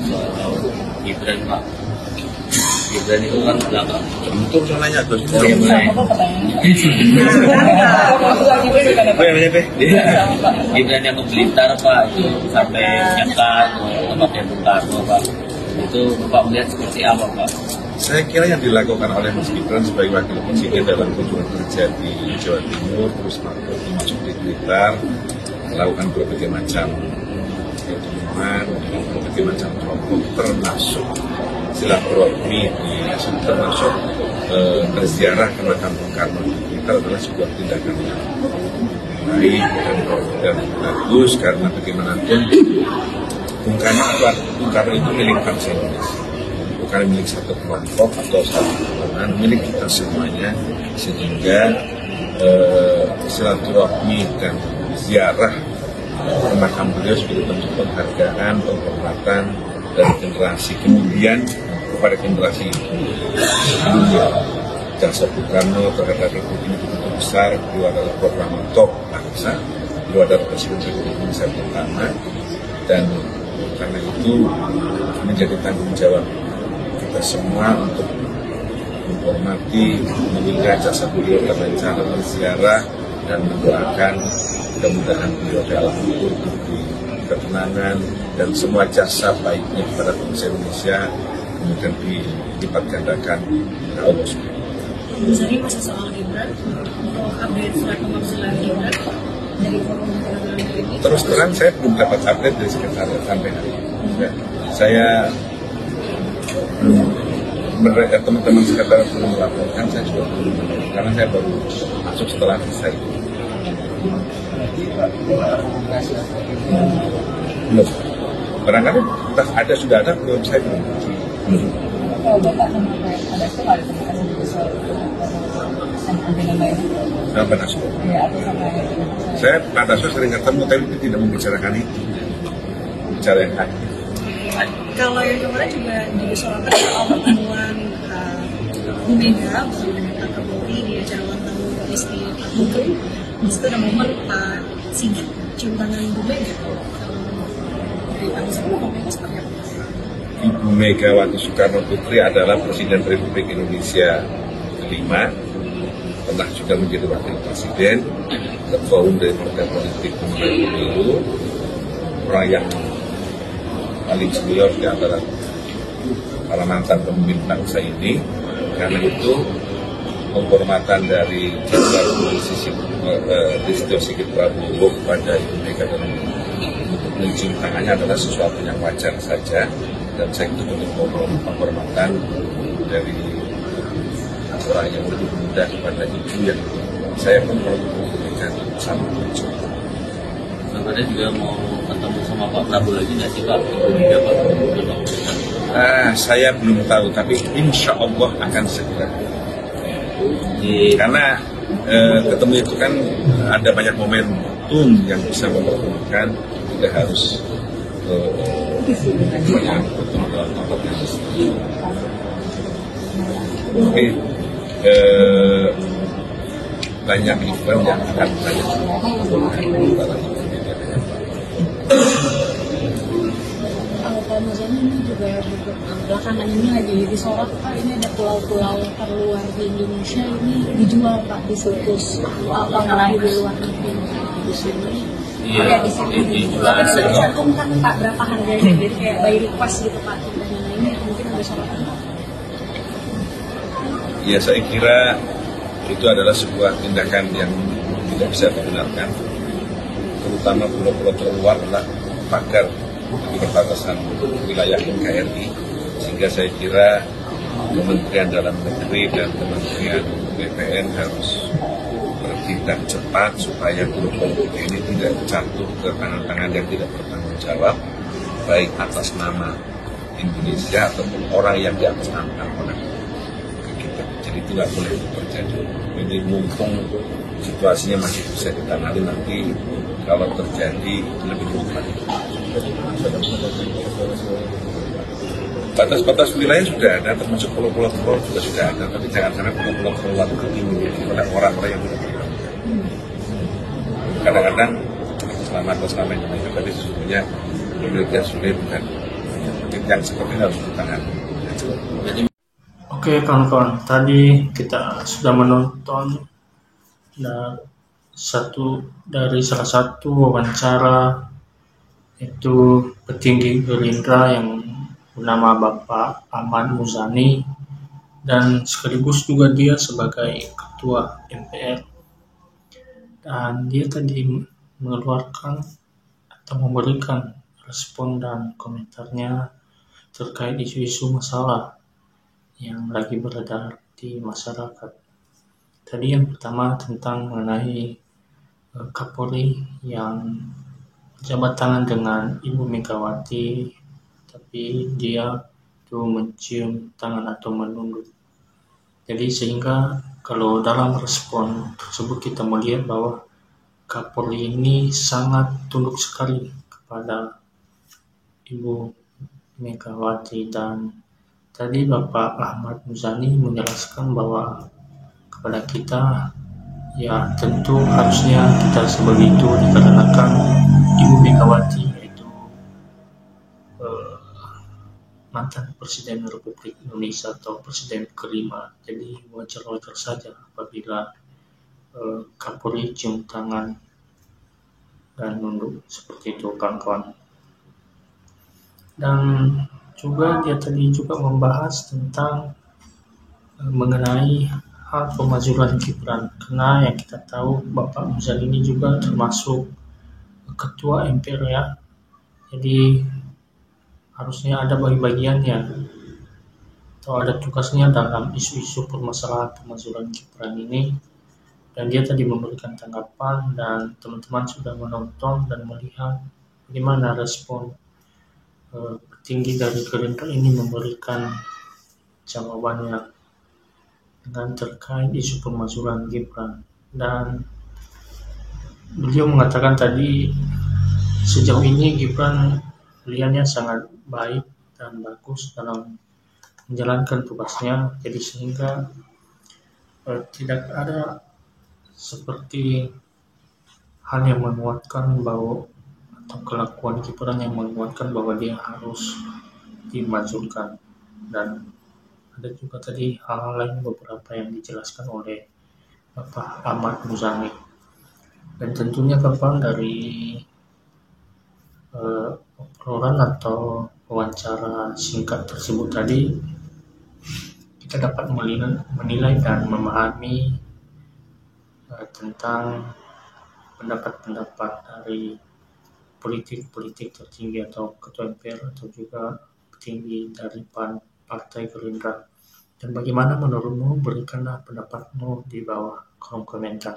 soal Gibran Pak. Gibran itu kan belakang. Untuk soalnya terus. Gibran yang ke Blitar Pak itu sampai nyekat tempatnya Bung Karno Pak. Itu Bapak melihat seperti apa Pak? Saya kira yang dilakukan oleh Mas Gibran sebagai wakil presiden dalam kunjungan kerja di Jawa Timur, terus masuk di Blitar, melakukan berbagai macam pertemuan dengan berbagai macam kelompok, termasuk silaturahmi, termasuk berziarah ke makam Bung Karno di Blitar adalah sebuah tindakan yang baik dan bagus, karena bagaimanapun Bung Karno itu milik bangsa Indonesia, bukan milik satu kelompok atau satu golongan, milik kita semuanya, sehingga silaturahmi dan ziarah ke makam beliau sebagai bentuk penghargaan, penghormatan dari generasi kemudian kepada generasi sebelumnya. Jasa Bung Karno terhadap Republik ini begitu besar, beliau adalah proklamator bangsa, beliau adalah Presiden Republik Indonesia pertama, dan karena itu menjadi tanggung jawab kita semua untuk menghormati, mengingat jasa beliau dengan cara berziarah dan mendoakan mudah-mudahan beliau dalam kubur diberi ketenangan dan semua jasa baiknya kepada bangsa Indonesia kemudian dilipat gandakan oleh Allah SWT. Misalnya masih soal Gibran, untuk update surat pemanggilan Gibran dari forum ini. Terus terang saya belum dapat update dari sekretariat sampai hari ini. Saya teman-teman sekretariat belum melaporkan, saya juga belum melaporkan karena saya baru masuk setelah selesai. Belum. Barangkali ada sudah ada, belum saya belum. Kalau Bapak sama ada sekolah ada komunikasi soal Pak Dasko. ya atau sama Saya Pak Dasko sering ketemu tapi tidak membicarakan itu. Bicara yang lain. kalau yang kemarin juga disoalkan soal pertemuan Bu Mega bersama dengan Pak Kapolri di acara ulang tahun istri Pak Menteri. Di situ ada momen Pak Sigit cium tangan Bu Mega. Dari Pak Soekarno komentar seperti apa? Ibu Megawati Soekarno Putri adalah Presiden Republik Indonesia kelima, pernah juga menjadi wakil presiden, ketua umum dari partai politik pemenang pemilu, orang yang paling senior di antara para mantan pemimpin bangsa ini. Karena itu penghormatan dari Jenderal Polisi Listio Sigit Prabowo kepada Ibu Mega dan untuk mencium tangannya adalah sesuatu yang wajar saja, dan saya itu bentuk penghormatan dari orang yang lebih muda kepada ibu yang saya pun kalau memberikan sama mencium. Sebenarnya juga mau ketemu sama Pak Prabowo lagi nggak sih Pak? Ibu Pak. Saya belum tahu, tapi insya Allah akan segera. Karena ketemu itu kan ada banyak momentum yang bisa mempertemukan, tidak harus banyak bertemu dalam tempat yang tapi banyak event yang akan banyak Kalau misalnya ini juga belakangan ini lagi disorot Pak, ini ada pulau-pulau terluar di Indonesia ini dijual Pak di situs pengelola di luar negeri di sini. Iya, Di sini dijual. tapi sudah dicantumkan Pak berapa harganya, jadi kayak by request gitu Pak. Dan ini mungkin ada sorotan Pak. Ya, saya kira itu adalah sebuah tindakan yang tidak bisa dibenarkan, terutama pulau-pulau terluar adalah pagar di perbatasan wilayah NKRI, sehingga saya kira Kementerian Dalam Negeri dan Kementerian BPN harus bertindak cepat supaya pulau-pulau ini tidak jatuh ke tangan-tangan yang tidak bertanggung jawab, baik atas nama Indonesia ataupun orang yang di atas nama orang kita. Jadi itu nggak boleh terjadi. Jadi mumpung situasinya masih bisa ditangani, nanti kalau terjadi lebih cepat. Batas-batas wilayah sudah ada, termasuk pulau-pulau terluar juga sudah ada, tapi jangan sampai pulau-pulau terluar itu dimiliki oleh orang-orang yang tidak bertanggung jawab. Kadang-kadang selama Indonesia, tapi sesungguhnya Indonesia sulit bukan yang seperti ini harus ditangani. Jadi Oke kawan-kawan, tadi kita sudah menonton dari salah satu wawancara itu petinggi Gerindra yang bernama Bapak Ahmad Muzani, dan sekaligus juga dia sebagai Ketua MPR. Dan dia tadi mengeluarkan atau memberikan respon dan komentarnya terkait isu-isu masalah yang lagi beredar di masyarakat. Tadi yang pertama tentang mengenai Kapolri yang berjabat tangan dengan Ibu Megawati, tapi dia tuh mencium tangan atau menunduk. Jadi sehingga kalau dalam respon tersebut kita melihat bahwa Kapolri ini sangat tunduk sekali kepada Ibu Megawati. Dan tadi Bapak Ahmad Muzani menjelaskan bahwa kepada kita ya tentu harusnya kita sebagai itu dikarenakan Ibu Megawati yaitu mantan Presiden Republik Indonesia atau Presiden kelima. Jadi wajar-wajar saja apabila Kapolri cium tangan dan nunduk seperti itu kawan-kawan. Dan juga dia tadi juga membahas tentang mengenai hal pemazulan Gibran, karena yang kita tahu Bapak Muzani ini juga termasuk Ketua MPR ya, jadi harusnya ada bagi-bagiannya atau ada tugasnya dalam isu-isu permasalahan pemazulan Gibran ini. Dan dia tadi memberikan tanggapan dan teman-teman sudah menonton dan melihat bagaimana respon petinggi dari Gerindra ini memberikan jawabannya dengan terkait isu pemazulan Gibran. Dan beliau mengatakan tadi sejauh ini Gibran pilihannya sangat baik dan bagus dalam menjalankan tugasnya, jadi sehingga tidak ada seperti hal yang menguatkan bahwa atau kelakuan Gibran yang menguatkan bahwa dia harus dimajukan. Dan ada juga tadi hal-hal lain beberapa yang dijelaskan oleh Bapak Ahmad Muzani. Dan tentunya kapan dari obrolan atau wawancara singkat tersebut tadi kita dapat menilai dan memahami tentang pendapat-pendapat dari politik tertinggi atau Ketua MPR atau juga petinggi dari Partai Gerindra. Dan bagaimana menurutmu? Berikanlah pendapatmu di bawah kolom komentar.